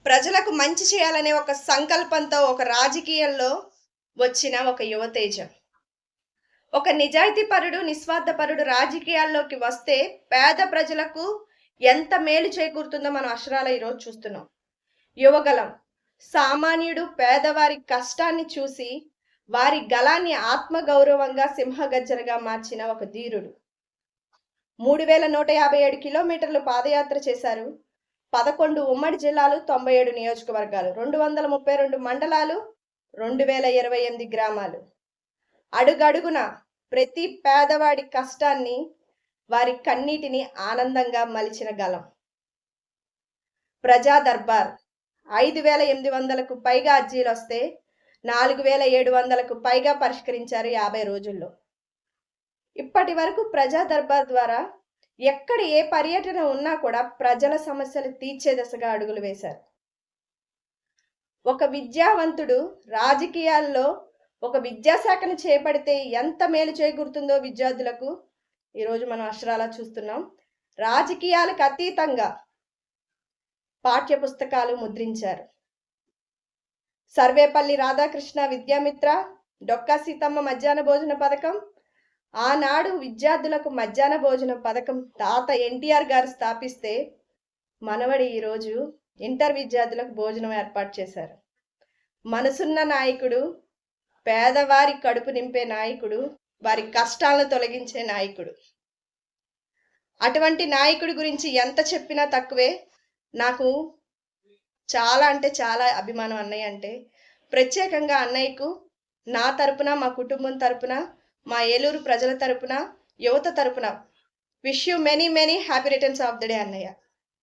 ప్రజలకు మంచి చేయాలనే ఒక సంకల్పంతో ఒక రాజకీయాల్లో వచ్చిన ఒక యువతేజం. ఒక నిజాయితీపరుడు, నిస్వార్థపరుడు రాజకీయాల్లోకి వస్తే పేద ప్రజలకు ఎంత మేలు చేకూరుతుందో మనం అక్షరాల ఈరోజు చూస్తున్నాం. యువగలం సామాన్యుడు పేదవారి కష్టాన్ని చూసి వారి గలాన్ని ఆత్మగౌరవంగా సింహగర్జనగా మార్చిన ఒక ధీరుడు. 3157 కిలోమీటర్లు పాదయాత్ర చేశారు. 11 ఉమ్మడి జిల్లాలు, 97 నియోజకవర్గాలు, 232 మండలాలు, 2028 గ్రామాలు. అడుగడుగున ప్రతి పేదవాడి కష్టాన్ని, వారి కన్నీటిని ఆనందంగా మలిచిన గలం. ప్రజా దర్బార్ 5800కు పైగా అర్జీలు వస్తే 4700కు పైగా పరిష్కరించారు 50 రోజుల్లో. ఇప్పటి వరకు ప్రజా దర్బార్ ద్వారా ఎక్కడ ఏ పర్యటన ఉన్నా కూడా ప్రజల సమస్యలు తీర్చే దిశగా అడుగులు వేశారు. ఒక విద్యావంతుడు రాజకీయాల్లో ఒక విద్యాశాఖను చేపడితే ఎంత మేలు చేకూరుతుందో విద్యార్థులకు ఈరోజు మనం అక్షరాలా చూస్తున్నాం. రాజకీయాలకు అతీతంగా పాఠ్య పుస్తకాలు ముద్రించారు. సర్వేపల్లి రాధాకృష్ణ విద్యామిత్ర, డొక్కా సీతమ్మ మధ్యాహ్న భోజన పథకం, ఆనాడు విద్యార్థులకు మధ్యాహ్న భోజన పథకం తాత ఎన్టీఆర్ గారు స్థాపిస్తే మనవడి ఈరోజు ఇంటర్ విద్యార్థులకు భోజనం ఏర్పాటు చేశారు. మనసున్న నాయకుడు, పేదవారి కడుపు నింపే నాయకుడు, వారి కష్టాలను తొలగించే నాయకుడు. అటువంటి నాయకుడి గురించి ఎంత చెప్పినా తక్కువే. నాకు చాలా అంటే చాలా అభిమానం అన్నయ్య అంటే. ప్రత్యేకంగా అన్నయ్యకు నా తరపున, మా కుటుంబం తరపున, మా ఏలూరు ప్రజల తరపున, యువత తరపున wish you many happy returns of the day అన్నయ్య.